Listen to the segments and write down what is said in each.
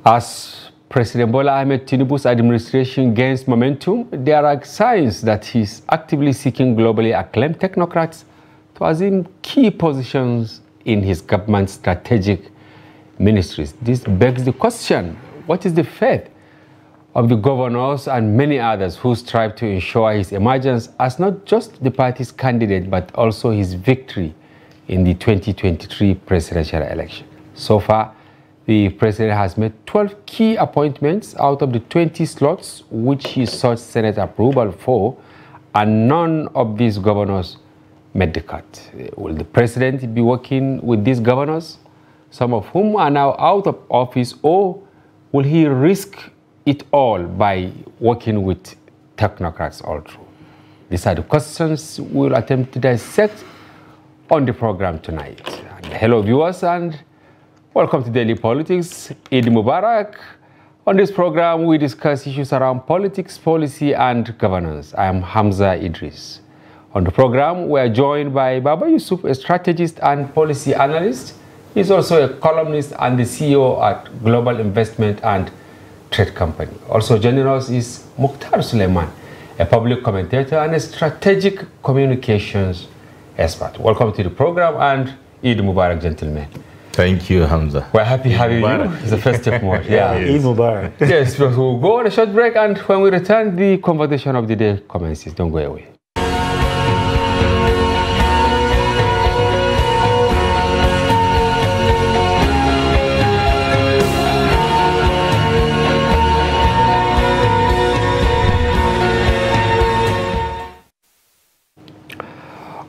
As President Bola Ahmed Tinubu's administration gains momentum, there are signs that he's actively seeking globally acclaimed technocrats to assume key positions in his government's strategic ministries. This begs the question, what is the fate of the governors and many others who strive to ensure his emergence as not just the party's candidate, but also his victory in the 2023 presidential election? So far, the president has made 12 key appointments out of the 20 slots which he sought Senate approval for, and none of these governors made the cut. Will the president be working with these governors, some of whom are now out of office, or will he risk it all by working with technocrats all through? These are the questions we'll attempt to dissect on the program tonight. And hello viewers, and welcome to Daily Politics. Eid Mubarak. On this program, we discuss issues around politics, policy, and governance. I am Hamza Idris. On the program, we are joined by Baba Yusuf, a strategist and policy analyst. He's also a columnist and the CEO at Global Investment and Trade Company. Also joining us is Mukhtar Suleiman, a public commentator and a strategic communications expert. Welcome to the program, and Eid Mubarak, gentlemen. Thank you, Hamza. We're happy having you. It's the festive month. Yeah. Eid Mubarak. Yes, we'll go on a short break, and when we return, the conversation of the day commences. Don't go away.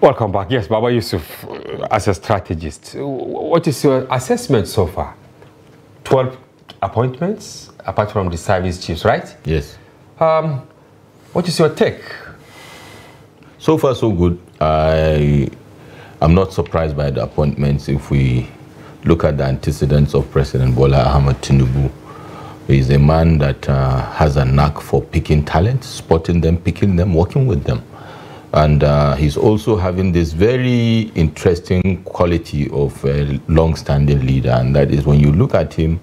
Welcome back. Yes, Baba Yusuf, as a strategist, what is your assessment so far? 12 appointments, apart from the service chiefs, right? Yes. What is your take? So far, so good. I'm not surprised by the appointments. If we look at the antecedents of President Bola Ahmed Tinubu, he's a man that has a knack for picking talent, spotting them, picking them, working with them. And he's also having this very interesting quality of a long-standing leader, and that is when you look at him,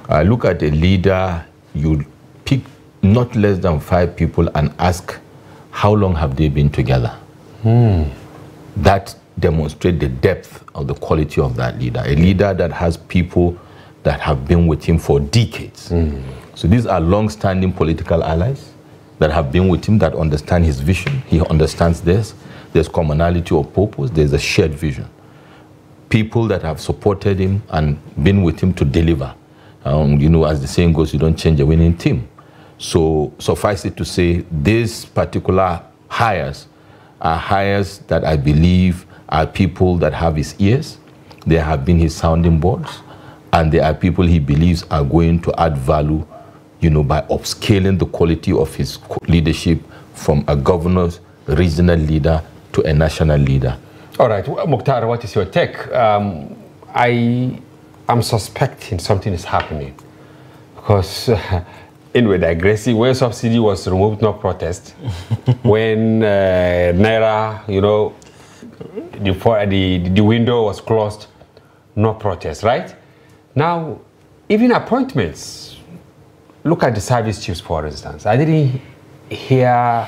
look at a leader, you pick not less than 5 people and ask, how long have they been together? That demonstrates the depth of the quality of that leader, a leader that has people that have been with him for decades. So these are long-standing political allies that have been with him, that understand his vision. He understands this. There's commonality of purpose. There's a shared vision. People that have supported him and been with him to deliver. You know, as the saying goes, you don't change a winning team. So suffice it to say, these particular hires are hires that I believe are people that have his ears. They have been his sounding boards. And they are people he believes are going to add value, you know, by upscaling the quality of his leadership from a governor's regional leader to a national leader. All right, Mukhtar, what is your take? I am suspecting something is happening because anyway, digressing, when subsidy was removed, no protest. When Naira, you know, the window was closed, no protest, right? Now, even appointments, look at the service chiefs, for instance. I didn't hear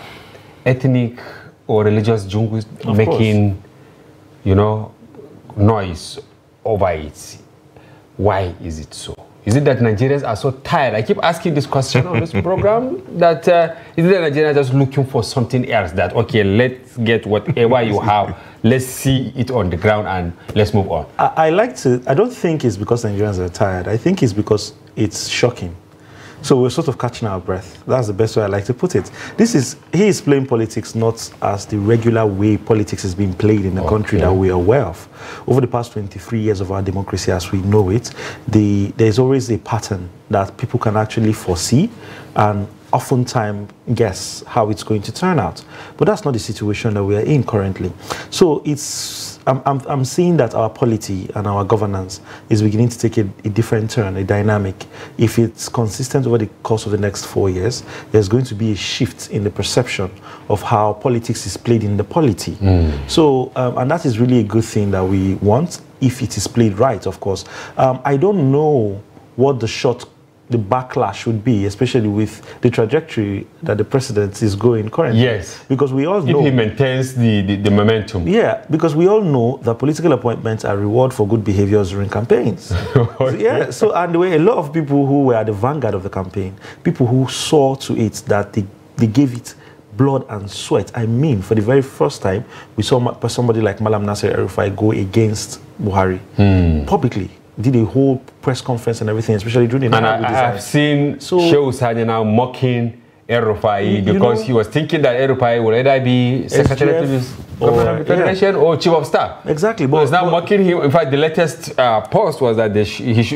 ethnic or religious jungus making, you know, noise over it. Why is it so? Is it that Nigerians are so tired? I keep asking this question on this program, that is it that Nigerians are just looking for something else, that, okay, let's get whatever you have, let's see it on the ground and let's move on? I don't think it's because Nigerians are tired. I think it's because it's shocking. So we're sort of catching our breath. That's the best way I like to put it. He is playing politics not as the regular way politics is being played in the country that we are aware of. Over the past 23 years of our democracy as we know it, there's always a pattern that people can actually foresee and oftentimes guess how it's going to turn out. But that's not the situation that we are in currently. So I'm seeing that our polity and our governance is beginning to take a different turn, a dynamic. If it's consistent over the course of the next 4 years, there's going to be a shift in the perception of how politics is played in the polity. So, and that is really a good thing that we want, if it is played right, of course. I don't know what the short the backlash would be, especially with the trajectory that the president is going currently. Yes. Because we all know... If he maintains the momentum. Yeah, because we all know that political appointments are reward for good behaviors during campaigns. Okay. Yeah, so and there were a lot of people who were at the vanguard of the campaign, people who saw to it that they gave it blood and sweat. I mean, for the very first time, we saw somebody like Malam Nasser El-Rufai go against Buhari publicly. Did a whole press conference and everything, especially during the... And I have seen Shehu Sani now mocking El-Rufai because he was thinking that El-Rufai will either be Secretary to the Government of the Federation or Chief of Staff. Exactly. But he's now mocking him. In fact, the latest post was that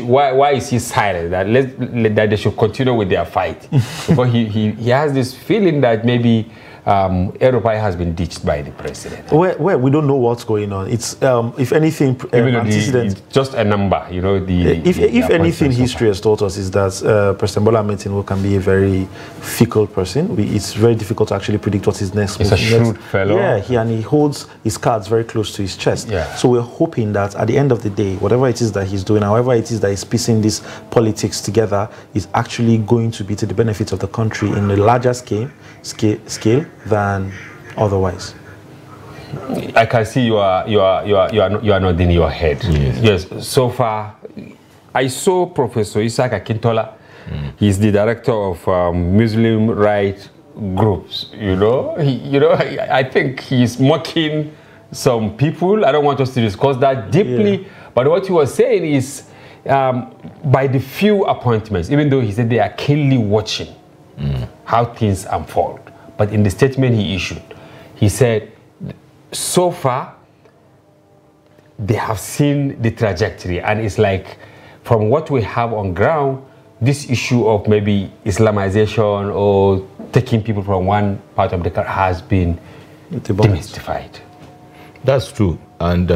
why is he silent? That they should continue with their fight. Because he has this feeling that maybe El-Rufai has been ditched by the president. Well, we don't know what's going on. It's, if anything, it's just a number, you know. If anything, history has taught us is that President Bola Ahmed Tinubu can be a very fickle person. It's very difficult to actually predict what his next move is. He's a shrewd fellow. Yeah, and he holds his cards very close to his chest. Yeah. So we're hoping that at the end of the day, whatever it is that he's doing, however it is that he's piecing this politics together, is actually going to be to the benefit of the country in a larger scale than otherwise. I can see you are nodding your head. Yes. So far, I saw Professor Isaac Akintola. He's the director of Muslim rights groups. I think he's mocking some people. I don't want us to discuss that deeply, but what he was saying is, by the few appointments, even though he said they are keenly watching how things unfold. But in the statement he issued, he said, so far, they have seen the trajectory. And it's like, from what we have on ground, this issue of maybe Islamization or taking people from one part of the country has been demystified. That's true. And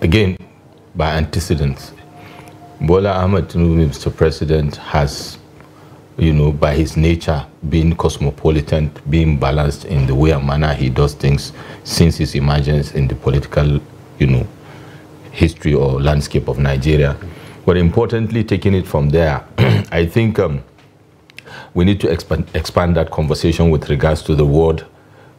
again, by antecedents, Bola Ahmed Tinubu, Mr. President, has, by his nature, being cosmopolitan, being balanced in the way and manner he does things since his emergence in the political, history or landscape of Nigeria. But importantly, taking it from there, I think we need to expand that conversation with regards to the reward.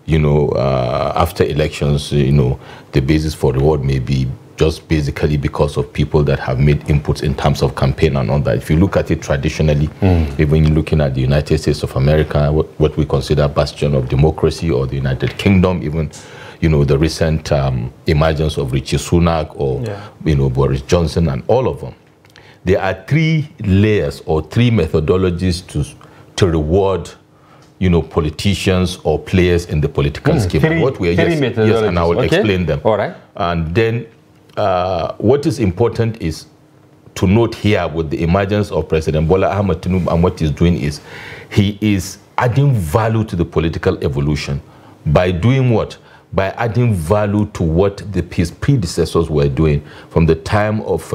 After elections, the basis for reward may be just basically because of people that have made inputs in terms of campaign and all that. If you look at it traditionally, even looking at the United States of America, what we consider bastion of democracy, or the United Kingdom, even, the recent emergence of Richie Sunak or, Boris Johnson and all of them. There are three layers or three methodologies to reward politicians or players in the political scheme. Yes, and I will explain them. All right. And then what is important is to note here with the emergence of President Bola Ahmed Tinubu, and what he's doing is he is adding value to the political evolution by doing what? By adding value to what his predecessors were doing from the time of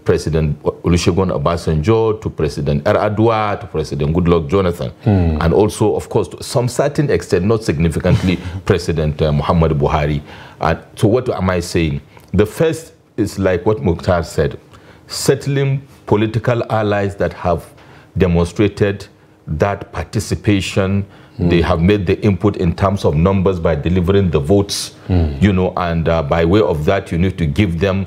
President Olusegun Obasanjo to President Yar'Adua to President Goodluck Jonathan, and also, of course, to some certain extent, not significantly, President Muhammad Buhari. So what am I saying? The first is like what Mukhtar said, settling political allies that have demonstrated that participation. They have made the input in terms of numbers by delivering the votes, and by way of that, you need to give them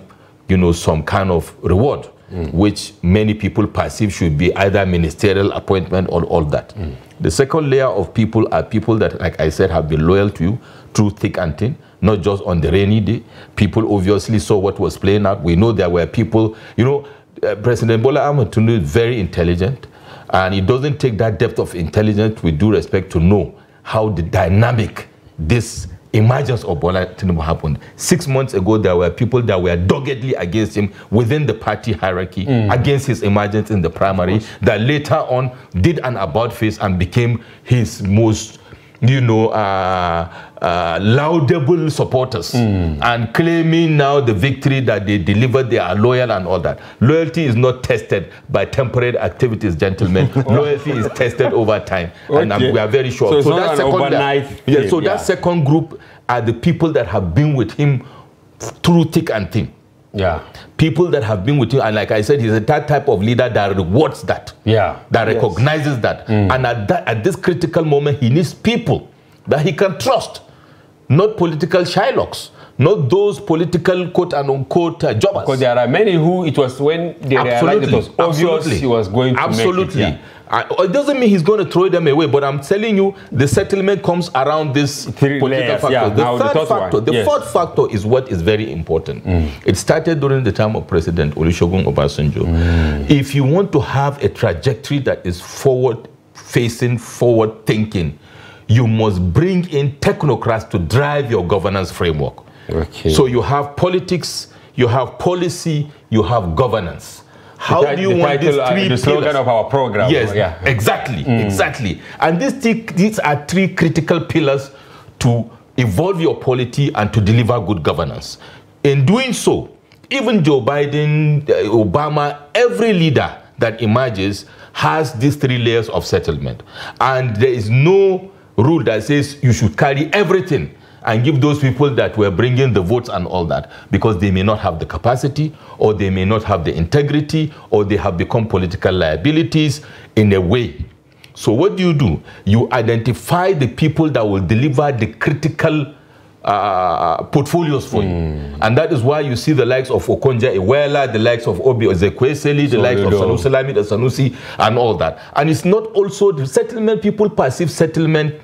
some kind of reward, which many people perceive should be either ministerial appointment or all that. The second layer of people are people that, like I said, have been loyal to you through thick and thin, not just on the rainy day. People obviously saw what was playing out. We know there were people, President Bola Ahmed Tinubu is very intelligent, and it doesn't take that depth of intelligence, with due respect, to know how the dynamic this emergence of Bola Tinubu happened. 6 months ago, there were people that were doggedly against him within the party hierarchy, against his emergence in the primary, that later on did an about face and became his most, laudable supporters, and claiming now the victory that they delivered, they are loyal and all that. Loyalty is not tested by temporary activities, gentlemen. Loyalty is tested over time, and we are very sure. So that that second group are the people that have been with him through thick and thin. Yeah. People that have been with you, and like I said, he's a type of leader that rewards that. Yeah. That recognizes that. And at this critical moment, he needs people that he can trust, not political Shylocks, not those political quote and unquote jobbers. Because there are many who it was when they realized it was obvious he was going to make it. Yeah. It doesn't mean he's going to throw them away, but I'm telling you, the settlement comes around this political factor. Yeah, the fourth factor is what is very important. It started during the time of President Olusegun Obasanjo. If you want to have a trajectory that is forward-facing, forward-thinking, you must bring in technocrats to drive your governance framework. Okay. So you have politics, you have policy, you have governance. How do you want these three the slogan of our program? Yes, exactly, exactly. And these are three critical pillars to evolve your polity and to deliver good governance. In doing so, even Joe Biden, Obama, every leader that emerges has these three layers of settlement. And there is no rule that says you should carry everything and give those people that were bringing the votes and all that, because they may not have the capacity, or they may not have the integrity, or they have become political liabilities in a way. So what do? You identify the people that will deliver the critical portfolios for you. And that is why you see the likes of Okonjo-Iweala, the likes of Obi Ezekwesili, the likes of Sanusi Lamido Sanusi, and all that. And it's not also the settlement, people perceive settlement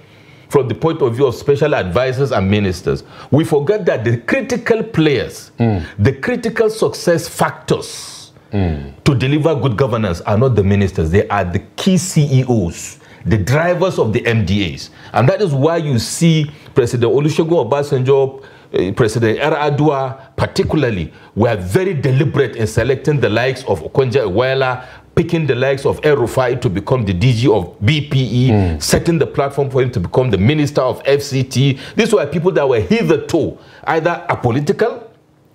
from the point of view of special advisors and ministers. We forget that the critical players, the critical success factors to deliver good governance are not the ministers. They are the key CEOs, the drivers of the MDAs. And that is why you see President Olusegun Obasanjo, President Yar'Adua particularly, were very deliberate in selecting the likes of Okonjo-Iweala, picking the likes of El-Rufai to become the DG of BPE, setting the platform for him to become the minister of FCT. These were people that were hitherto either apolitical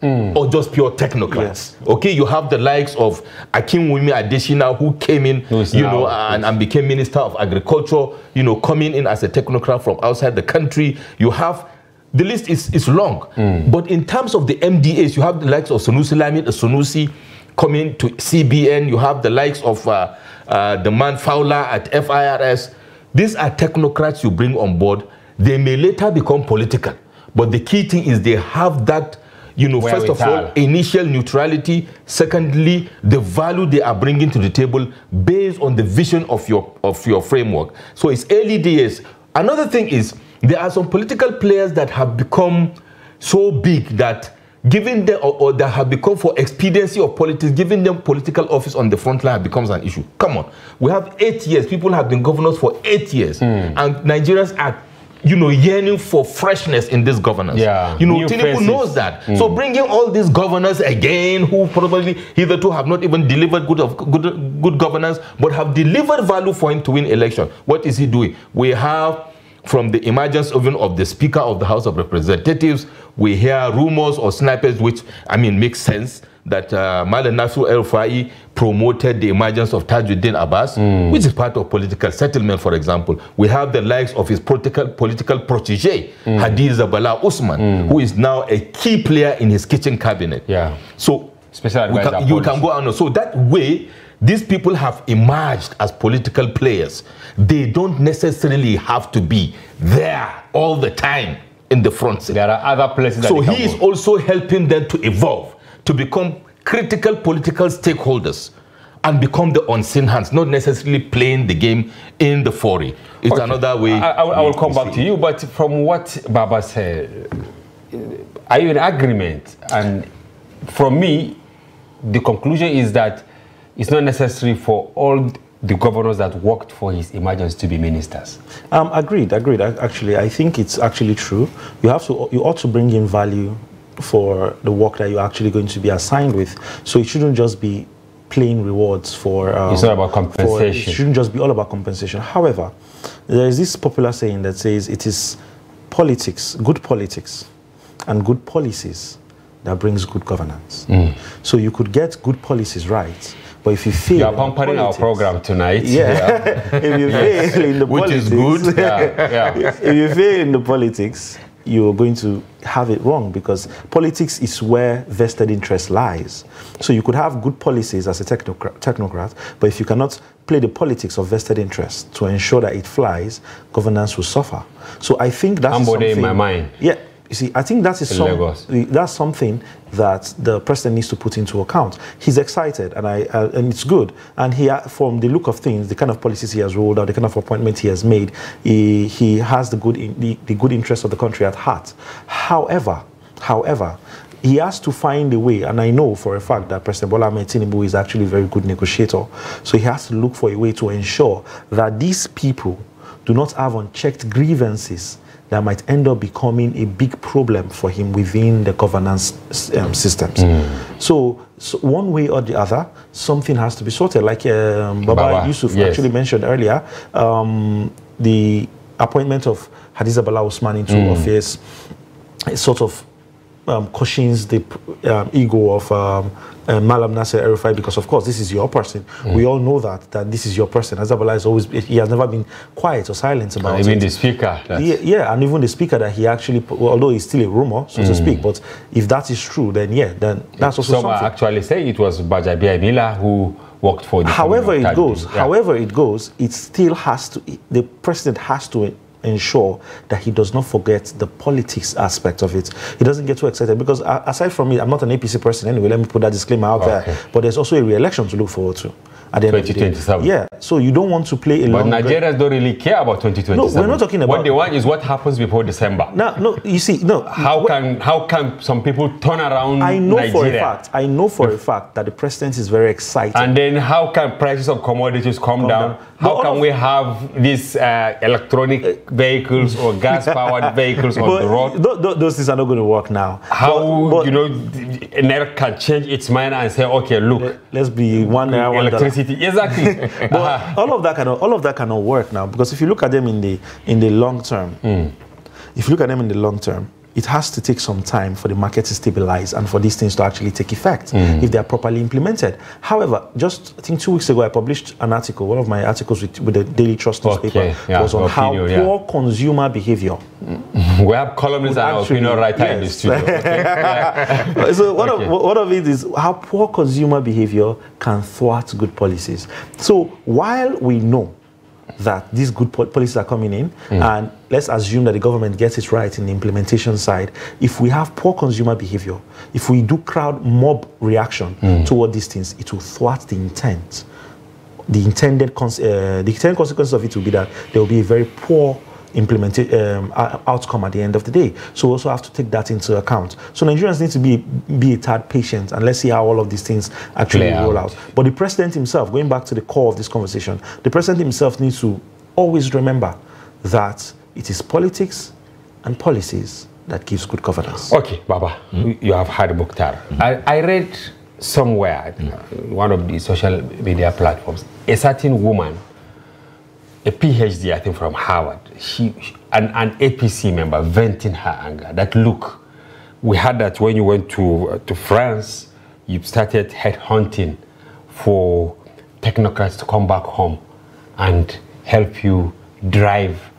or just pure technocrats. Yes. Okay, you have the likes of Akinwumi Adesina, who came in, and became Minister of Agriculture, coming in as a technocrat from outside the country. You have, the list is long. But in terms of the MDAs, you have the likes of Sanusi Lamido Sanusi coming to CBN. You have the likes of the man Fowler at FIRS. These are technocrats you bring on board. They may later become political, but the key thing is they have that, first of all, initial neutrality. Secondly, the value they are bringing to the table based on the vision of your framework. So it's early days. Another thing is there are some political players that have become so big that giving them, or that have become for expediency of politics, giving them political office on the front line becomes an issue. Come on. We have 8 years. People have been governors for 8 years. And Nigerians are, yearning for freshness in this governance. Yeah. Tinubu knows that. So bringing all these governors again, who probably hitherto have not even delivered good governance, but have delivered value for him to win election. What is he doing? We have, from the emergence even of the Speaker of the House of Representatives, we hear rumors or snipers, which, makes sense, that Malam Nasir El-Rufai promoted the emergence of Tajuddin Abbas, which is part of political settlement, for example. We have the likes of his political protege, Hadiza Bala Usman, who is now a key player in his kitchen cabinet. Yeah. So special advisor you can go on. So that way, these people have emerged as political players. They don't necessarily have to be there all the time in the front seat. There are other places that so he is also helping them to evolve, to become critical political stakeholders and become the unseen hands, not necessarily playing the game in the foray. It's another way. I will come back to you, but from what Baba said, are you in agreement? And from me, the conclusion is that it's not necessary for all the governors that worked for his emergence to be ministers. Agreed. Actually, I think it's actually true. You ought to bring in value for the work that you're actually going to be assigned with. So it shouldn't just be plain rewards for... it's not about compensation. It shouldn't just be all about compensation. However, there is this popular saying that says it is politics, good politics, and good policies that brings good governance. So you could get good policies right, but if you fail... You are pampering our program tonight. Yeah. If you fail in the which politics... Which is good. If you fail in the politics, you're going to have it wrong, because politics is where vested interest lies. So you could have good policies as a technocrat, but if you cannot play the politics of vested interest to ensure that it flies, governance will suffer. So I think that's something in my mind. Yeah. You see, I think that is that's something that the president needs to put into account. He's excited, and it's good. And from the look of things, the kind of policies he has rolled out, the kind of appointments he has made, he has the good interest of the country at heart. However, he has to find a way, and I know for a fact that President Bola Ahmed Tinubu is actually a very good negotiator. So he has to look for a way to ensure that these people do not have unchecked grievances that might end up becoming a big problem for him within the governance systems. So one way or the other, something has to be sorted. Like Baba Yusuf actually mentioned earlier, the appointment of Hadiza Bala Usman into office sort of cushions the ego of Malam Nasser El-Rufai, because of course this is your person. We all know that this is your person. Azabala is always, he has never been quiet or silent about it. Even the speaker. Yeah, and even the speaker that he actually, although it's still a rumor, so to speak, but if that is true, then yeah, then that's also something. Some actually say it was Bajabi Amila who worked for the however it goes, it still has to, the president has to ensure that he does not forget the politics aspect of it. He doesn't get too excited, because aside from me, I'm not an APC person anyway, let me put that disclaimer out there, but there's also a re-election to look forward to at the end of the day. Yeah, so you don't want to play a long... But Nigerians don't really care about 2027. No, we're not talking about... What they want is what happens before December. No, you see, no. How can some people turn around Nigeria? I know for a fact that the president is very excited. And then how can prices of commodities come down? How can we have these electronic vehicles or gas-powered vehicles on the road? Those things are not going to work now. How, NER can change its mind and say, okay, look, let's be $1 electricity. Exactly. But all of that cannot work now, because if you look at them in the long term, it has to take some time for the market to stabilize and for these things to actually take effect if they are properly implemented. However, just I think 2 weeks ago, I published an article. One of my articles with the Daily Trust newspaper was on how poor consumer behavior. We have columnists and opinion writer in the studio. So one of it is how poor consumer behavior can thwart good policies. So while we know that these good policies are coming in, and let's assume that the government gets it right in the implementation side, if we have poor consumer behavior, if we do crowd mob reaction toward these things, it will thwart the intent. The intended consequence of it will be that there will be a very poor outcome at the end of the day. So we also have to take that into account. So Nigerians need to be a tad patient, and let's see how all of these things actually roll out. But the president himself, going back to the core of this conversation, the president himself needs to always remember that it is politics and policies that gives good governance. Okay, Baba, you have had Mukhtar. I read somewhere, one of the social media platforms, a certain woman, a PhD, I think from Harvard, an APC member, venting her anger that, look, we heard that when you went to France, you started headhunting for technocrats to come back home and help you drive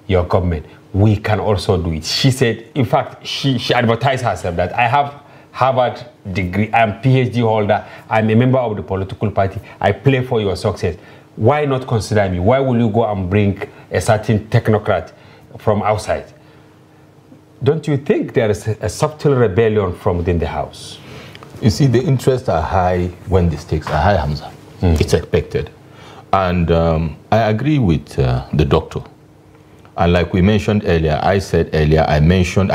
your government. We can also do it. She said, in fact, she advertised herself that I have Harvard degree, I'm PhD holder, I'm a member of the political party, I play for your success. Why not consider me? Why will you go and bring a certain technocrat from outside? Don't you think there is a subtle rebellion from within the house? You see, the interests are high when the stakes are high, Hamza. It's expected. And I agree with the doctor. And like we mentioned earlier, I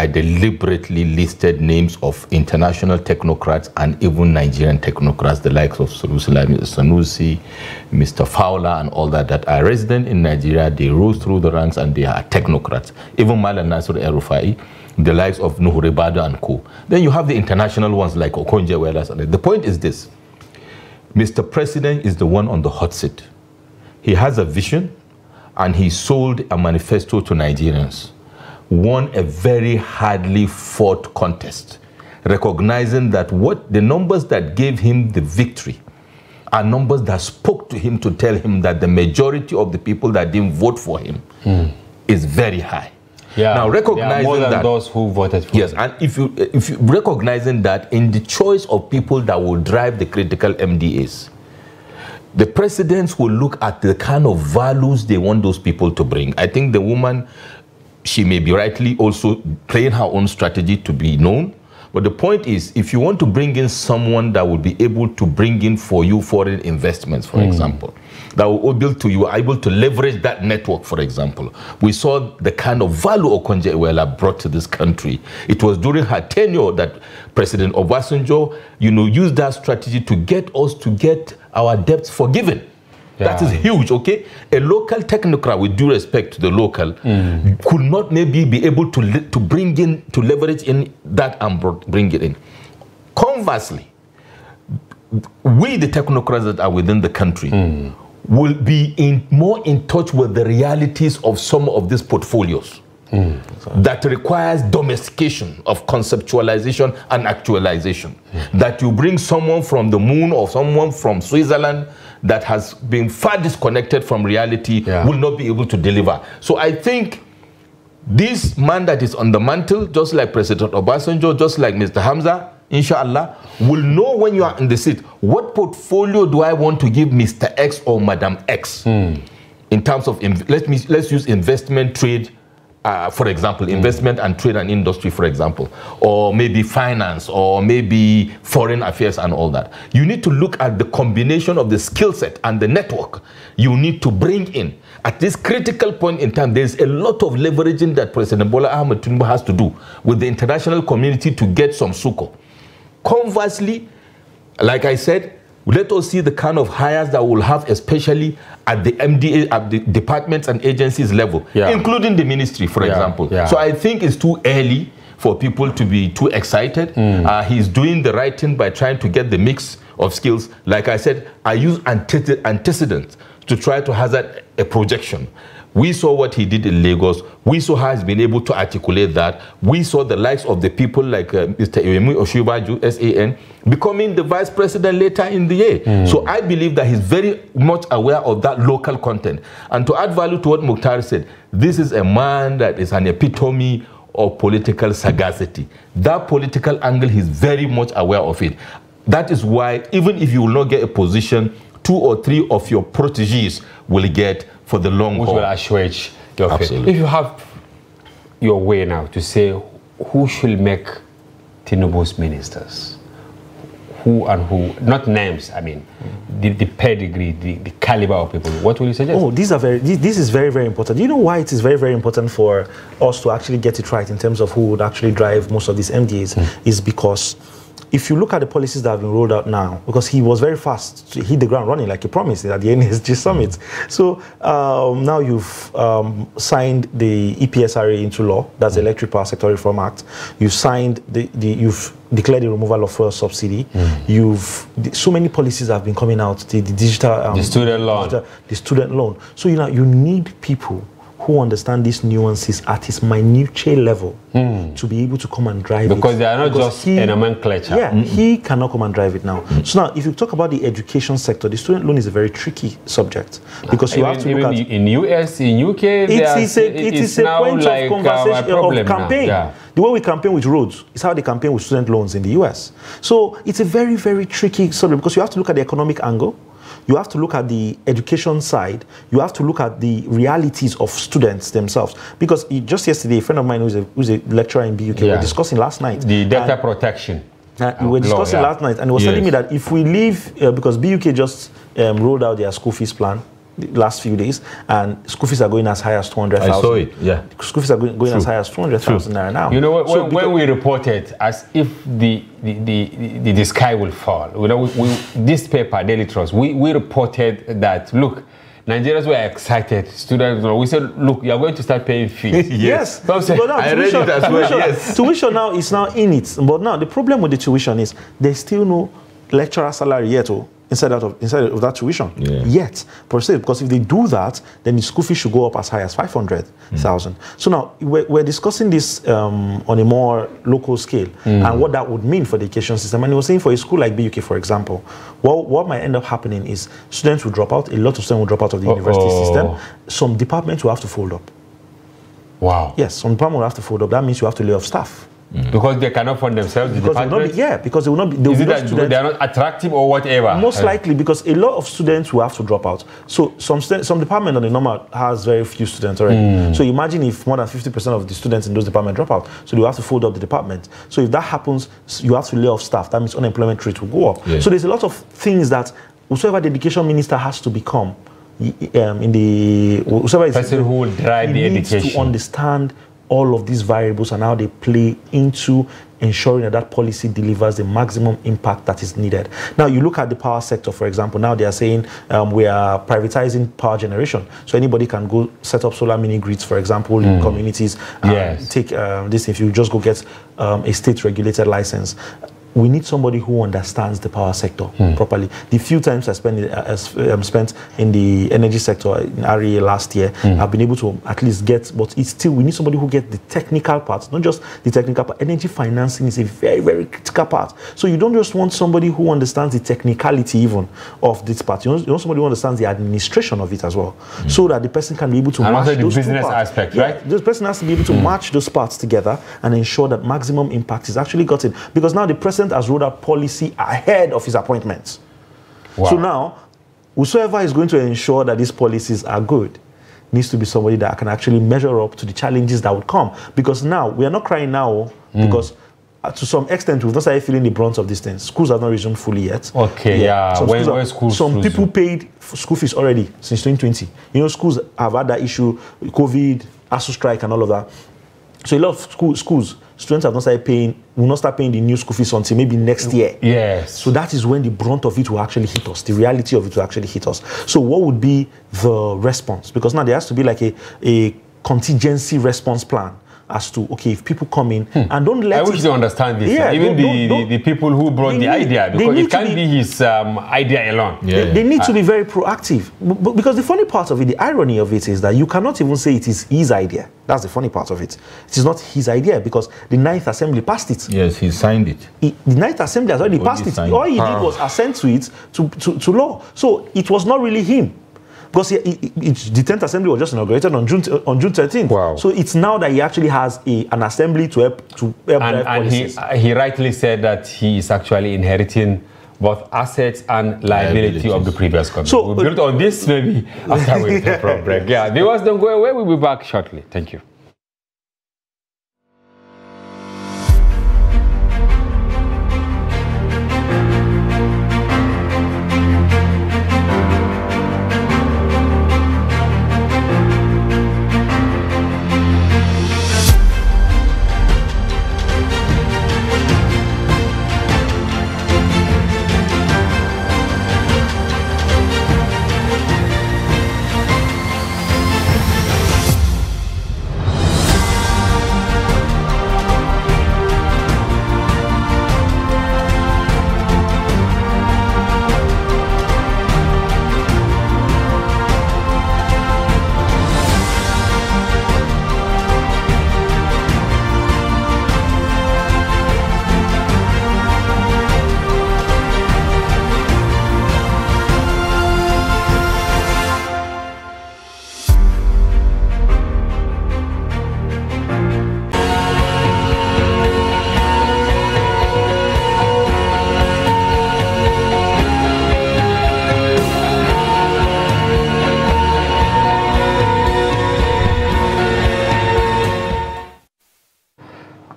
deliberately listed names of international technocrats and even Nigerian technocrats, the likes of Sanusi, Mr. Fowler, and all that are resident in Nigeria. They rose through the ranks and they are technocrats. Even Malam Nasser El-Rufai, the likes of Nuhu Ribadu and co. Then you have the international ones like Okonjo-Iweala. The point is this: Mr. President is the one on the hot seat. He has a vision, and he sold a manifesto to Nigerians, won a very hardly fought contest, recognizing that the numbers that gave him the victory are numbers that spoke to him to tell him that the majority of the people that didn't vote for him is very high. Yeah. Now, recognizing more than that, those who voted for yes, and if you recognizing that in the choice of people that will drive the critical MDAs, the presidents will look at the kind of values they want those people to bring. I think the woman, she may be rightly also playing her own strategy to be known. But the point is, if you want to bring in someone that will be able to bring in for you foreign investments, for example, that will be able to, you are able to leverage that network, for example. We saw the kind of value Okonjo-Iweala brought to this country. It was during her tenure that President Obasanjo, used that strategy to get us to get our debts forgiven. Yeah. That is huge, okay? A local technocrat, with due respect to the local, could not maybe be able to bring in, to leverage in that and bring it in. Conversely, we, the technocrats that are within the country, will be more in touch with the realities of some of these portfolios. That requires domestication of conceptualization and actualization. That you bring someone from the moon or someone from Switzerland that has been far disconnected from reality will not be able to deliver. So I think this man that is on the mantle, just like President Obasanjo, just like Mr. Hamza, inshallah, will know when you are in the seat, what portfolio do I want to give Mr. X or Madam X in terms of, let's use investment, trade, for example, investment and trade and industry, for example, or maybe finance, or maybe foreign affairs and all that. You need to look at the combination of the skill set and the network you need to bring in. At this critical point in time, there's a lot of leveraging that President Bola Ahmed Tinubu has to do with the international community to get some succor. Conversely, like I said, let us see the kind of hires that we'll have, especially at the MDA, at the departments and agencies level, including the ministry, for example. So I think it's too early for people to be too excited. He's doing the right thing by trying to get the mix of skills. Like I said, I use antecedents to try to hazard a projection. We saw what he did in Lagos. We saw how he's been able to articulate that. We saw the likes of the people like Mr. Ewemi Oshibaju, SAN, becoming the vice president later in the year. So I believe that he's very much aware of that local content. And to add value to what Mukhtar said, this is a man that is an epitome of political sagacity. That political angle, he's very much aware of it. That is why, even if you will not get a position, 2 or 3 of your proteges will get for the long haul. Which will assuage your Absolutely. faith. If you have your way now to say who should make Tinubu's ministers, who and who, not names, I mean, the pedigree, the caliber of people, what will you suggest? Oh, this is very, very important. Do you know why it is very, very important for us to actually get it right in terms of who would actually drive most of these MDAs? Is because if you look at the policies that have been rolled out now, because he was very fast to hit the ground running like he promised at the NSG summit. So now you've signed the EPSRA into law, that's the Electric Power Sector Reform Act. You've signed you've declared the removal of fuel subsidy. So many policies have been coming out. The digital, the student loan, the student loan. So you need people who understand these nuances at his minutiae level to be able to come and drive it. Because they are not just a nomenclature. Yeah, he cannot come and drive it now. So now, if you talk about the education sector, the student loan is a very tricky subject because you have to look at... in US, in UK, it is a point of conversation, of campaign. The way we campaign with roads is how they campaign with student loans in the US. So it's a very, very tricky subject because you have to look at the economic angle. You have to look at the education side. You have to look at the realities of students themselves. Because just yesterday, a friend of mine who's a lecturer in BUK, we were discussing last night. The data protection. We were discussing last night, and he was telling me that if we leave, because BUK just rolled out their school fees plan the last few days, and school fees are going as high as 200,000. I saw it, yeah. School fees are going as high as 200,000 naira now. You know, when we reported as if the sky will fall, this paper, Daily Trust, we reported that, look, Nigerians were excited. Students, we said, look, you are going to start paying fees. Yes. So I read it as well, yes. Tuition now is now in it. But now the problem with the tuition is there's still no lecturer salary yet. Inside of that tuition yet, per se, because if they do that, then the school fee should go up as high as 500,000. So now we're discussing this on a more local scale and what that would mean for the education system. And he was saying for a school like BUK, for example, what might end up happening is students will drop out. A lot of students will drop out of the university system. Some departments will have to fold up. Wow. Yes, some departments will have to fold up. That means you have to lay off staff. Because they cannot fund themselves, because they will not be. Is it that they are not attractive or whatever? Most likely, because a lot of students will have to drop out. So some department on the normal has very few students already. So imagine if more than 50% of the students in those departments drop out. So they will have to fold up the department. So if that happens, you have to lay off staff. That means unemployment rate will go up. Yeah. So there's a lot of things that whoever the education minister has to become whoever person who will drive the education to understand all of these variables and how they play into ensuring that policy delivers the maximum impact that is needed. Now, you look at the power sector, for example. Now they are saying we are privatizing power generation. So anybody can go set up solar mini grids, for example, in communities. Take this if you just go get a state-regulated license. We need somebody who understands the power sector properly. The few times I spent in the energy sector in REA last year, I've been able to at least get, but it's still, we need somebody who gets the technical parts, not just the technical part. Energy financing is a very, very critical part. So you don't just want somebody who understands the technicality even of this part. You want somebody who understands the administration of it as well, so that the person can be able to match those business two parts. Aspect, right? This person has to be able to match those parts together and ensure that maximum impact is actually gotten. Because now the president has rolled out policy ahead of his appointments. Wow. So now, whosoever is going to ensure that these policies are good needs to be somebody that can actually measure up to the challenges that would come. Because now, we are not crying now because to some extent, we've not started feeling the brunt of these things. Schools have not resumed fully yet. Okay, Some people paid school fees already since 2020. You know, schools have had that issue, COVID, ASU strike and all of that. So a lot of schools, students have not started paying, will not start paying the new school fees until maybe next year. Yes. So that is when the brunt of it will actually hit us. The reality of it will actually hit us. So what would be the response? Because now there has to be like a contingency response plan as to, okay, if people come in and don't let I wish they understand this. Yeah, even the people who brought the idea, because it can't be his idea alone. They need to be very proactive. Because the funny part of it, the irony of it is that you cannot even say it is his idea. That's the funny part of it. It is not his idea because the 9th Assembly passed it. Yes, he signed it. The 9th Assembly has already passed it. All he did was assent to it to law. So it was not really him. Because the 10th Assembly was just inaugurated on June 13th. Wow. So it's now that he actually has an assembly to help drive policies. And he rightly said that he is actually inheriting both assets and liability of the previous government. So we built on this maybe after we take a break. Yeah, viewers, don't go away. We'll be back shortly. Thank you.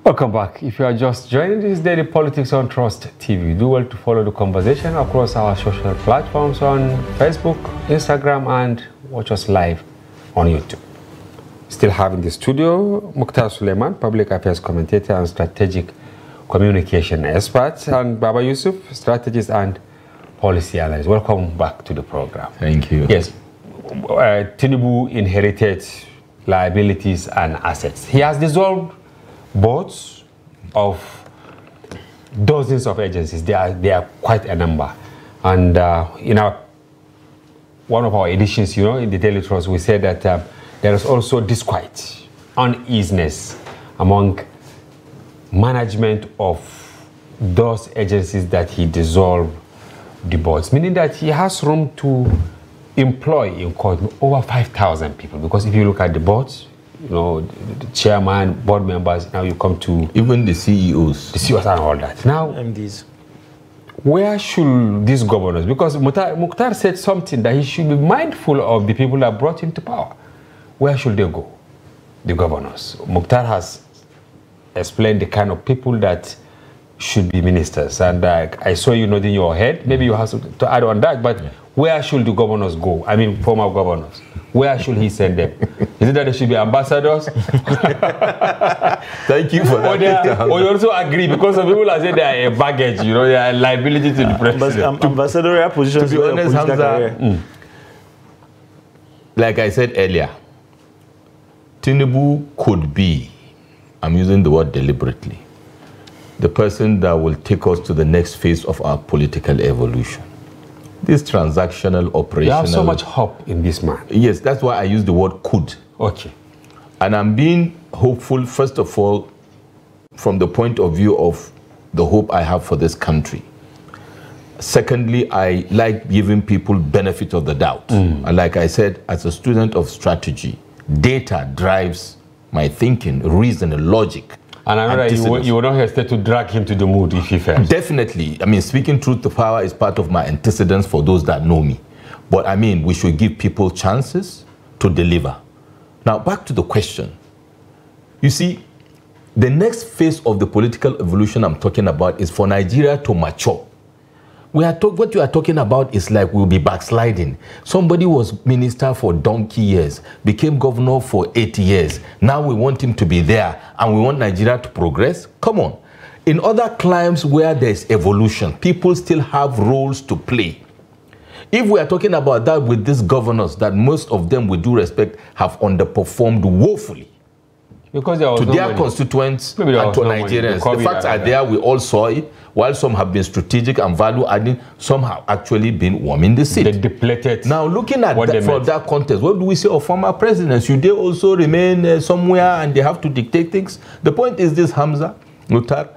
Welcome back. If you are just joining this Daily Politics on Trust TV, do well to follow the conversation across our social platforms on Facebook, Instagram, and watch us live on YouTube. Still have in the studio Mukhtar Suleiman, public affairs commentator and strategic communication expert, and Baba Yusuf, strategist and policy analyst. Welcome back to the program. Thank you. Yes, Tinubu inherited liabilities and assets. He has dissolved boards of dozens of agencies. They are quite a number. And in one of our editions, in the Daily Trust, we said that there is also disquiet, uneasiness among management of those agencies that he dissolved the boards, meaning that he has room to employ in court over 5,000 people. Because if you look at the boards, you know, the chairman, board members. Now you come to even the CEOs. The CEOs and all that. Now, MDs. Where should these governors, because Mukhtar said something that he should be mindful of the people that brought him to power. Where should they go, the governors? Mukhtar has explained the kind of people that should be ministers, and I saw you nodding your head. Maybe you have to add on that, but where should the governors go? I mean, former governors. Where should he send them? Is it that they should be ambassadors? Thank you for that. Or you also agree, because some people are saying they are a baggage, you know, they are a liability to the president. Ambassadorial positions. To be honest, Hamza, like I said earlier, Tinubu could be, I'm using the word deliberately, the person that will take us to the next phase of our political evolution. This transactional, operational... You have so much hope in this man. Yes, that's why I use the word could. Okay. And I'm being hopeful, first of all, from the point of view of the hope I have for this country. Secondly, I like giving people benefit of the doubt. And like I said, as a student of strategy, data drives my thinking, reason, logic. And I know that you will not hesitate to drag him to the mood if he fails. Definitely. I mean, speaking truth to power is part of my antecedents for those that know me. But I mean, we should give people chances to deliver. Now, back to the question. You see, the next phase of the political evolution I'm talking about is for Nigeria to mature. What you are talking about is like we'll be backsliding. Somebody was minister for donkey years, became governor for 8 years. Now we want him to be there and we want Nigeria to progress. Come on. In other climes where there's evolution, people still have roles to play. If we are talking about that with these governors, that most of them, with due respect, have underperformed woefully. Because there was to no their money. Constituents and no to Nigerians. The facts are there, we all saw it. While some have been strategic and value-adding, some have actually been warming the seat. They depleted. Now, looking at that, from that context, what do we say of former presidents? Should they also remain somewhere and they have to dictate things? The point is this, Hamza, Mukhtar,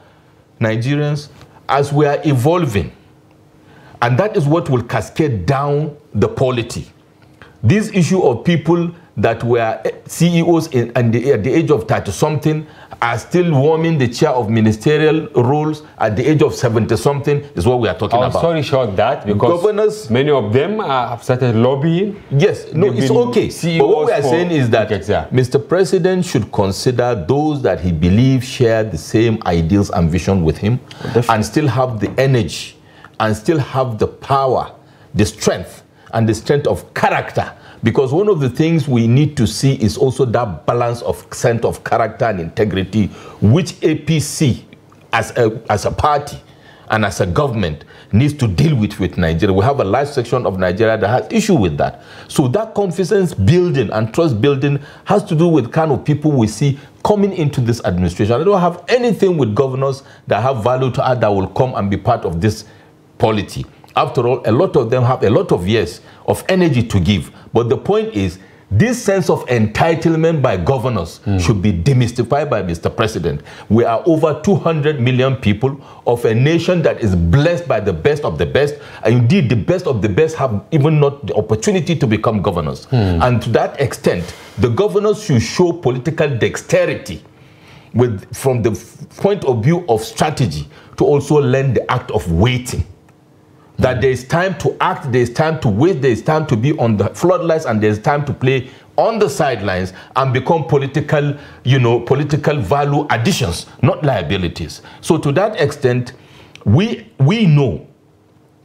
Nigerians, as we are evolving, and that is what will cascade down the polity. This issue of people that were CEOs at the age of 30-something are still warming the chair of ministerial roles at the age of 70-something is what we are talking about. Sorry short that, because governors, many of them have started lobbying. Yes, no, it's okay. CEOs, but what we are saying is that Mr. President should consider those that he believes share the same ideals and vision with him, and still have the energy, and still have the power, the strength, and the strength of character. Because one of the things we need to see is also that balance of sense of character and integrity, which APC as a party and as a government needs to deal with Nigeria. We have a large section of Nigeria that has issue with that. So that confidence building and trust building has to do with kind of people we see coming into this administration. I don't have anything with governors that have value to add that will come and be part of this polity. After all, a lot of them have a lot of years of energy to give. But the point is, this sense of entitlement by governors should be demystified by Mr. President. We are over 200 million people of a nation that is blessed by the best of the best. And indeed, the best of the best have even not the opportunity to become governors. And to that extent, the governors should show political dexterity from the point of view of strategy to also learn the act of waiting. That there is time to act, there is time to wait, there is time to be on the floodlights, and there is time to play on the sidelines and become political, political value additions, not liabilities. So to that extent, we know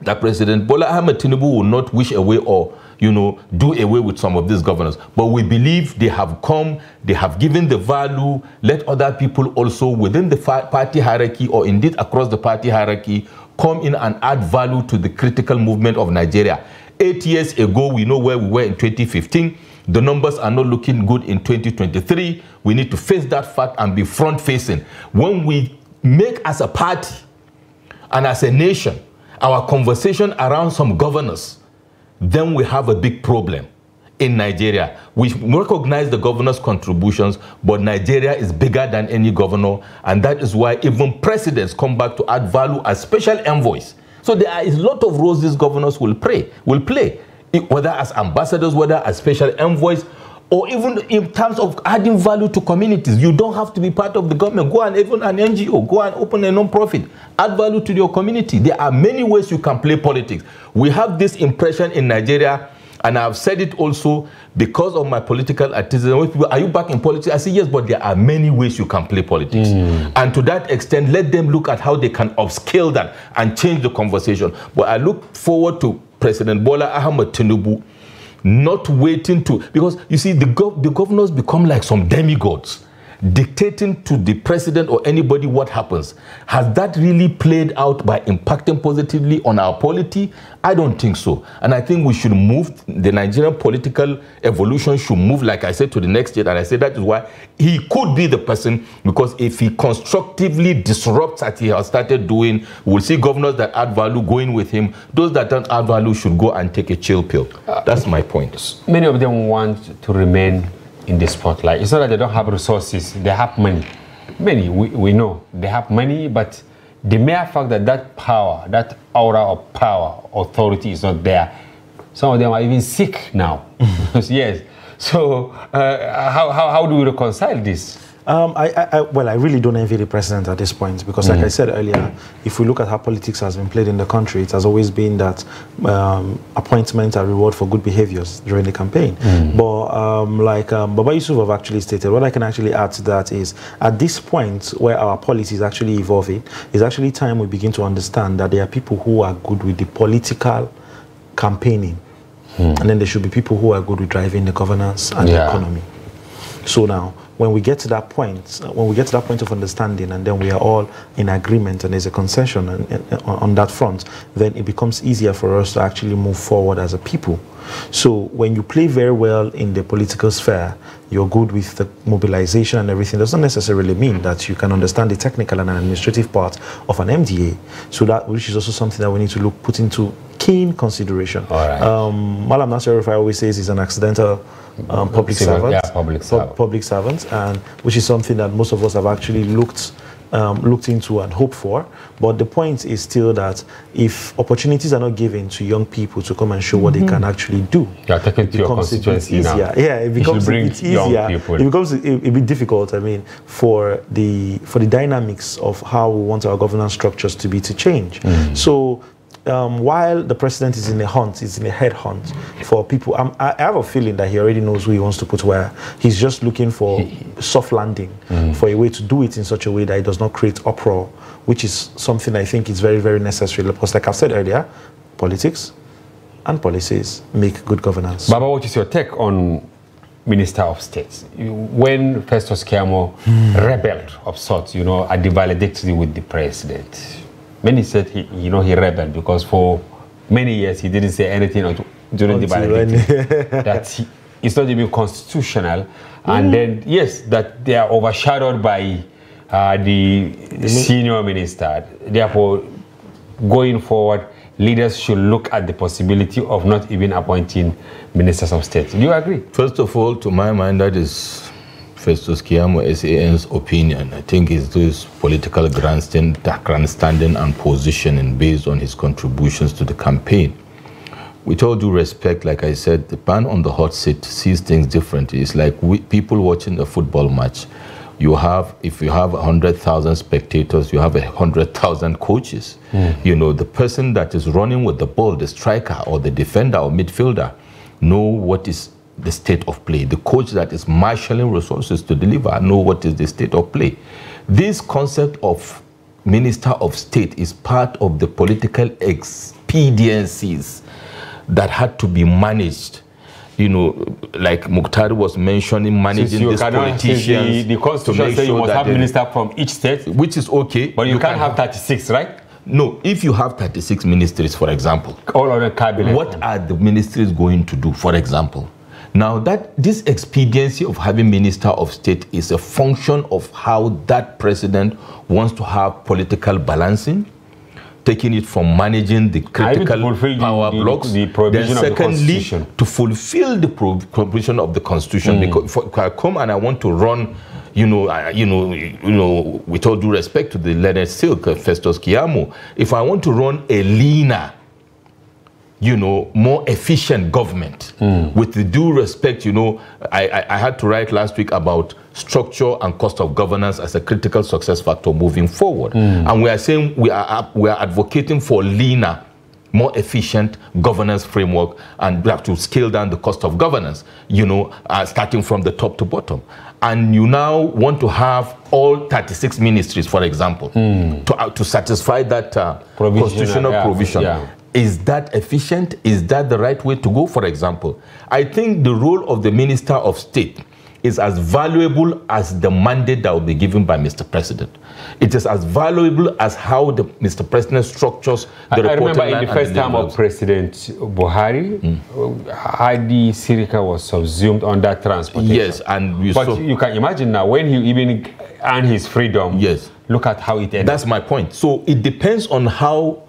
that President Bola Ahmed Tinubu will not wish away or, do away with some of these governors. But we believe they have come, they have given the value, let other people also within the party hierarchy or indeed across the party hierarchy come in and add value to the critical movement of Nigeria. 8 years ago, we know where we were in 2015. The numbers are not looking good in 2023. We need to face that fact and be front-facing. When we make as a party and as a nation our conversation around some governors, then we have a big problem in Nigeria. We recognize the governor's contributions, but Nigeria is bigger than any governor, and that is why even presidents come back to add value as special envoys. So there is a lot of roles these governors will play, whether as ambassadors, whether as special envoys. or even in terms of adding value to communities. You don't have to be part of the government. Go and even an NGO, go and open a non-profit, add value to your community. There are many ways you can play politics. We have this impression in Nigeria, and I've said it also because of my political activism. People, are you back in politics? I say yes, but there are many ways you can play politics. And to that extent, let them look at how they can upscale that and change the conversation. But I look forward to President Bola Ahmed Tinubu not waiting to, because you see, the governors become like some demigods, dictating to the president or anybody what happens. Has that really played out by impacting positively on our polity? I don't think so. And I think we should move, the Nigerian political evolution should move, like I said, to the next stage. And I say that is why he could be the person, because if he constructively disrupts as he has started doing, we'll see governors that add value going with him. Those that don't add value should go and take a chill pill. That's my point. Many of them want to remain in the spotlight. It's not that they don't have resources, they have money. Many, we know, they have money, but the mere fact that that power, that aura of power, authority is not there, some of them are even sick now. Yes. So how do we reconcile this? Well, I really don't envy the president at this point, because like I said earlier, if we look at how politics has been played in the country, it has always been that appointments are reward for good behaviors during the campaign. But like Baba Yusuf have actually stated, what I can actually add to that is, at this point where our policy is actually evolving, it's actually time we begin to understand that there are people who are good with the political campaigning, and then there should be people who are good with driving the governance and the economy. So now, when we get to that point, of understanding, and then we are all in agreement and there's a concession on that front, then it becomes easier for us to actually move forward as a people. So when you play very well in the political sphere, you're good with the mobilization and everything, doesn't necessarily mean that you can understand the technical and administrative part of an MDA. So that, which is also something that we need to put into keen consideration. All right. Malam Nasser Rufai always says he's an accidental public servant. Yeah, public servant. And which is something that most of us have actually looked into and hoped for. But the point is still that if opportunities are not given to young people to come and show what they can actually do, take it to your constituency now. Yeah, it becomes a bit easier. It becomes a bit difficult, I mean, for the dynamics of how we want our governance structures to change. So while the president is in a head hunt for people, I have a feeling that he already knows who he wants to put where. He's just looking for soft landing, for a way to do it in such a way that it does not create uproar, which is something I think is very, very necessary. Because like I've said earlier, politics and policies make good governance. Baba, what is your take on Minister of State? When Festus Keyamo rebelled of sorts, at the valedictory with the president, many said he rebelled because for many years he didn't say anything during the valedictory. That it's not even constitutional, and then yes, that they are overshadowed by the senior minister. Therefore, going forward, leaders should look at the possibility of not even appointing ministers of state. Do you agree? First of all, to my mind, that is Festus Keyamo SAN's opinion. I think it's this political grandstanding and positioning based on his contributions to the campaign. With all due respect, like I said, the man on the hot seat sees things differently. It's like people watching a football match. If you have 100,000 spectators, you have 100,000 coaches. The person that is running with the ball, the striker or the defender or midfielder, know what is the state of play. The coach that is marshalling resources to deliver know what is the state of play. This concept of minister of state is part of the political expediencies that had to be managed. Like Mukhtar was mentioning, managing these politicians. The constitution says you must have minister from each state, which is okay, but you can't have 36, right? No, if you have 36 ministries, for example, all on a cabinet, what are the ministries going to do, for example? Now, this expediency of having minister of state is a function of how that president wants to have political balancing, taking it from managing the critical power blocks, then secondly, to fulfill the provision of the constitution. Because if I come and I want to run, with all due respect to the learned silk, Festus Keyamo, if I want to run a leaner you know, more efficient government. With the due respect, you know, I had to write last week about structure and cost of governance as a critical success factor moving forward. And we are saying we are advocating for leaner, more efficient governance framework, and we have to scale down the cost of governance, you know, starting from the top to bottom. And you now want to have all 36 ministries, for example, to satisfy that constitutional provision. Yeah. Is that efficient? Is that the right way to go? For example, I think the role of the Minister of State is as valuable as the mandate that will be given by Mr. President. It is as valuable as how Mr. President structures the reporting line. I remember in the first time of President Buhari, Hadi Sirika was subsumed under transportation. Yes, and you can imagine now when he even earned his freedom. Yes, look at how it ended. That's my point. So it depends on how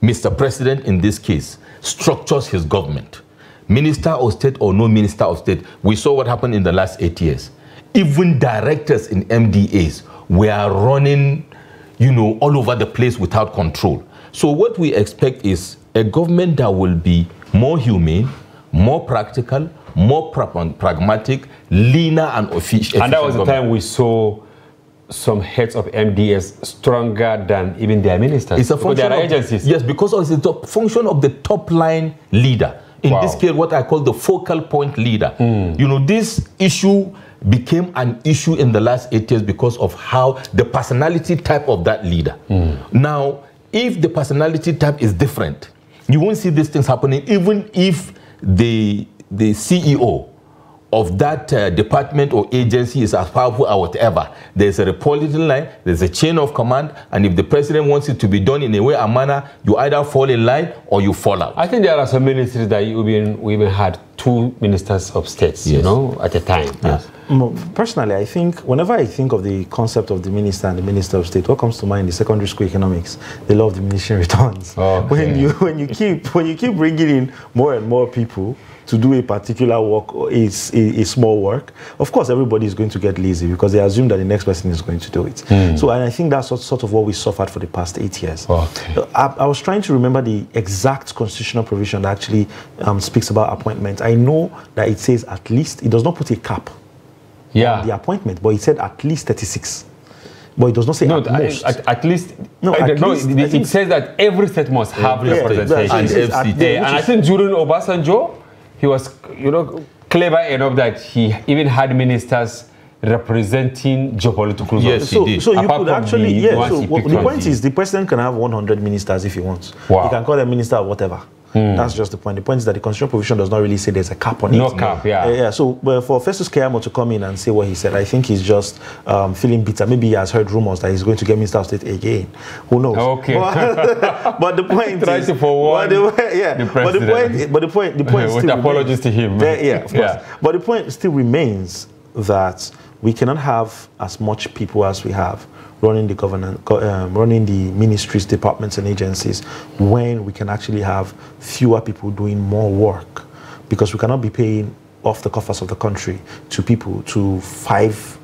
Mr. President, in this case, structures his government. Minister of State or no Minister of State, we saw what happened in the last 8 years. Even directors in MDAs were running, you know, all over the place without control. So what we expect is a government that will be more humane, more practical, more pragmatic, leaner and efficient. And that was the time we saw some heads of MDS stronger than even their ministers. It's a function of their agencies. Yes, because it's the function of the top line leader. In this case, what I call the focal point leader. You know, this issue became an issue in the last 8 years because of how the personality type of that leader. Now, if the personality type is different, you won't see these things happening, even if the CEO of that department or agency is as powerful or whatever. There's a reporting line, there's a chain of command, and if the president wants it to be done in a way or manner, you either fall in line or you fall out. I think there are some ministries that we even had 2 ministers of states, you know, at a time. Yes. Personally, I think whenever I think of the concept of the minister and the minister of state, what comes to mind is secondary school economics. They love diminishing returns. Okay. When you keep bringing in more and more people to do a particular work or a small work, of course everybody is going to get lazy because they assume that the next person is going to do it. So, and I think that's sort of what we suffered for the past 8 years. I was trying to remember the exact constitutional provision that actually speaks about appointment. I know that it says at least, it does not put a cap on the appointment, but it said at least 36. But it does not say at most. At least. No, it says that every state must have representation. And I think during Obasanjo, he was, you know, clever enough that he even had ministers representing geopolitical zones. Yes, he did. So you could actually, so the point is the president can have 100 ministers if he wants. He can call them minister or whatever. That's just the point. The point is that the constitutional provision does not really say there's a cap on it. No cap, So for Festus Keyamo to come in and say what he said, I think he's just feeling bitter. Maybe he has heard rumors that he's going to get Minister of State again. Who knows? Okay. But the point try to forward the president. But the point with apologies to him. Of course. But the point still remains that we cannot have as much people as we have running the government, running the ministries, departments, and agencies when we can actually have fewer people doing more work, because we cannot be paying off the coffers of the country to people, to 5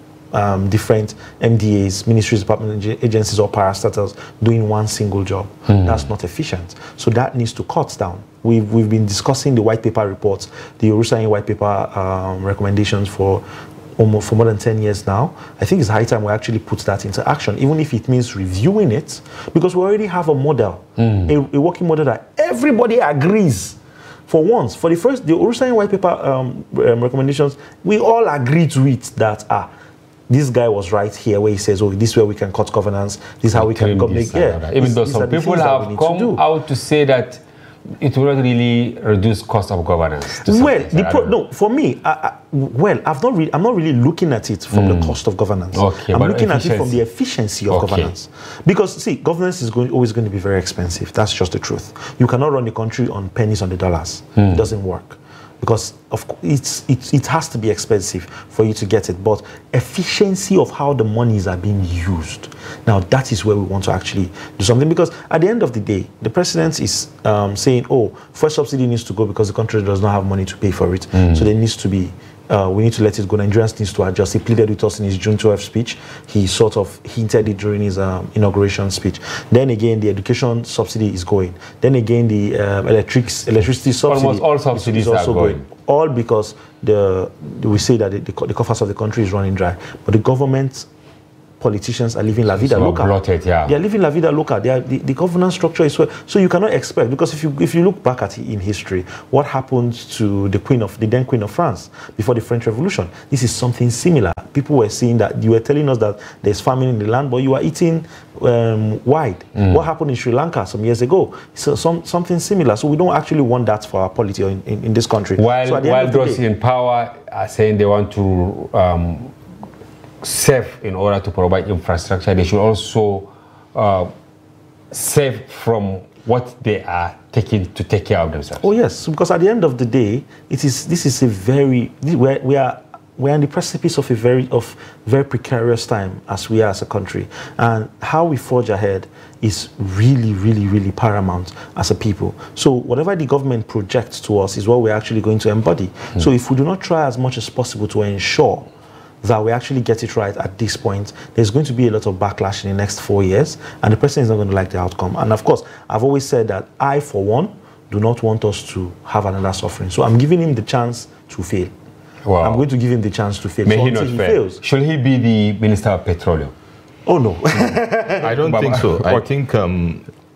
different MDAs, ministries, departments, agencies, or parastatals doing one single job. That's not efficient. So that needs to cut down. We've been discussing the white paper reports, the Orusayin white paper recommendations for more than 10 years now. I think it's high time we actually put that into action, even if it means reviewing it, because we already have a model, a working model that everybody agrees. For once, for the Orusayin white paper recommendations, we all agree to it that this guy was right here where he says, oh, this is where we can cut governance, this is how we can even though some people have come out to say that it will not really reduce cost of governance. No, for me, I'm not really looking at it from the cost of governance. I'm looking at it from the efficiency of governance. Because, see, governance is always going to be very expensive. That's just the truth. You cannot run the country on pennies on the dollars. It doesn't work. Because it has to be expensive for you to get it. But efficiency of how the monies are being used, now that is where we want to actually do something. Because at the end of the day, the president is saying, oh, first subsidy needs to go because the country does not have money to pay for it. So there needs to be we need to let it go. Nigerians needs to adjust. He pleaded with us in his June 12th speech. He sort of hinted it during his inauguration speech. Then again, the education subsidy is going. Then again, the electricity subsidy almost all subsidies is also are going. All because we say that the coffers of the country is running dry. But the government politicians are living la vida loca. Bloated, yeah. They are living la vida loca. The governance structure is so you cannot expect, because if you look back at it in history, what happened to the then Queen of France before the French Revolution? This is something similar. People were saying that you were telling us that there's famine in the land, but you are eating wide. What happened in Sri Lanka some years ago? So something similar. So we don't actually want that for our polity in this country. While those in power are saying they want to save in order to provide infrastructure, they should also save from what they are taking to take care of themselves. Oh yes, because at the end of the day, we're on the precipice of a very precarious time as we are as a country, and how we forge ahead is really, really, really paramount as a people. So whatever the government projects to us is what we're actually going to embody. So if we do not try as much as possible to ensure that we actually get it right at this point, there's going to be a lot of backlash in the next 4 years, and the president is not going to like the outcome. And of course, I've always said that I, for one, do not want us to have another suffering. So I'm giving him the chance to fail. Wow. I'm going to give him the chance to fail. May so he not fail. Should he be the Minister of Petroleum? Oh no. I don't think so. I think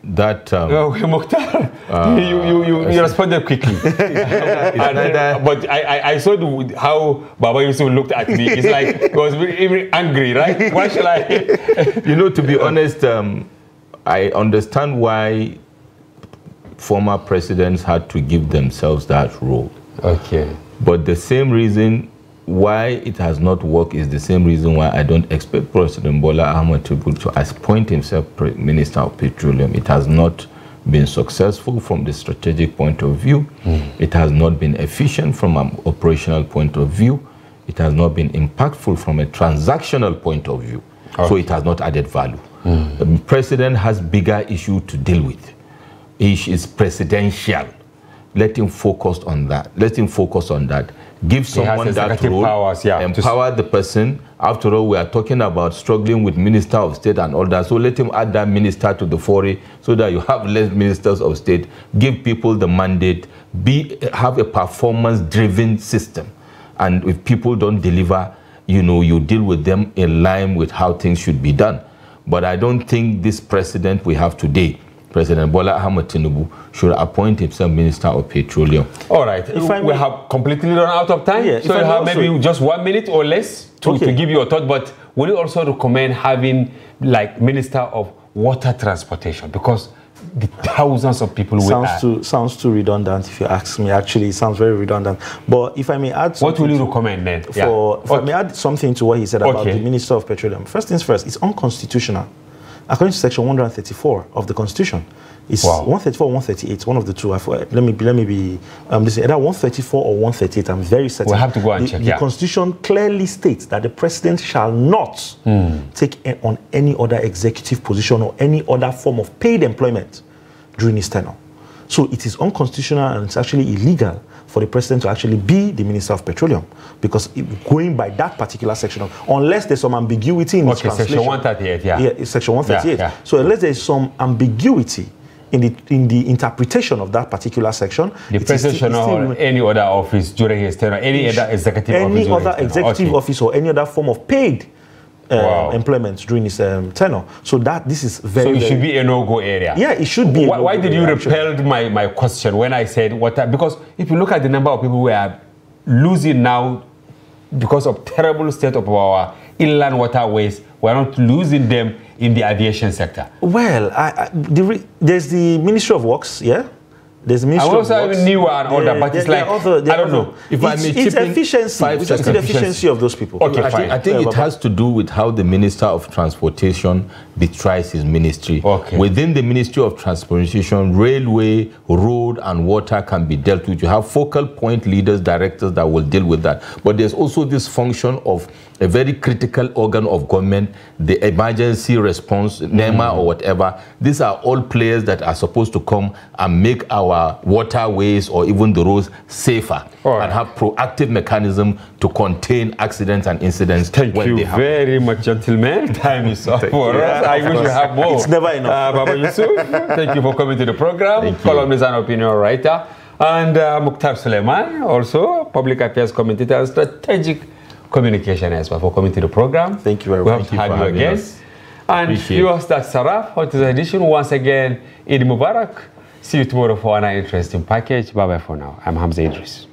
that Mukhtar, you responded quickly. But I saw how Baba Yusuf looked at me. It's like he was very angry, right? Why shall I? To be honest, I understand why former presidents had to give themselves that role. Okay. But the same reason why it has not worked is the same reason why I don't expect President Bola Ahmed Tinubu to appoint himself Minister of Petroleum. It has not been successful from the strategic point of view. It has not been efficient from an operational point of view. It has not been impactful from a transactional point of view. Okay. So it has not added value. The president has bigger issue to deal with. He is presidential. Let him focus on that. Let him focus on that. Give someone that role, powers, yeah, empower the person. After all, we are talking about struggling with Minister of State and all that. So let him add that minister to the foray so that you have less ministers of state. Give people the mandate. Have a performance-driven system. And if people don't deliver, you deal with them in line with how things should be done. But I don't think this president we have today, President Bola Ahmed Tinubu, should appoint himself Minister of Petroleum. All right. We have completely run out of time. Yeah, so you have maybe just 1 minute or less to give you a thought. But would you also recommend having like Minister of Water Transportation? Because the thousands of people sounds too redundant if you ask me. Actually, it sounds very redundant. But if I may add something, what will you recommend then? If I may add something to what he said about the Minister of Petroleum. First things first, it's unconstitutional. According to Section 134 of the Constitution, it's 134 or 138, one of the two. Let me be either 134 or 138. I'm very certain. We'll have to go and check. The Constitution clearly states that the president shall not take on any other executive position or any other form of paid employment during his tenure. So it is unconstitutional and it's actually illegal for the president to actually be the Minister of Petroleum, because going by that particular section, unless there's some ambiguity in its translation. Section 138, yeah, Section 138. So unless there's some ambiguity in the interpretation of that particular section, the president should not hold any other office during his tenure, any other executive office or any other form of paid employment during his tenure. So this is very. So it should be a no-go area. Yeah, it should be. Why did you repel my question when I said water? Because if you look at the number of people we are losing now because of terrible state of our inland waterways, we are not losing them in the aviation sector. Well, there's the Ministry of Works, yeah. There's a Ministry of Works. Newer and older, but it's like, I don't know. If I may chip in, efficiency. We just need efficiency of those people. Okay, I think it has to do with how the Minister of Transportation betries his ministry. Okay. Within the Ministry of Transportation, railway, road, and water can be dealt with. You have focal point leaders, directors that will deal with that. But there's also this function of a very critical organ of government, the emergency response, NEMA or whatever. These are all players that are supposed to come and make our waterways or even the roads safer and have proactive mechanism to contain accidents and incidents when they happen. Thank you very much, gentlemen. Time is up for us. I wish we have more. It's never enough. Baba Yusuf, thank you for coming to the program. Columnist and opinion writer. And Mukhtar Suleiman, also public affairs commentator and strategic communication expert, for coming to the program. Thank you very much. We hope to have you again. And viewers, that's Saraf for today's edition. Once again, Eid Mubarak. See you tomorrow for another interesting package. Bye-bye for now. I'm Hamza Idris.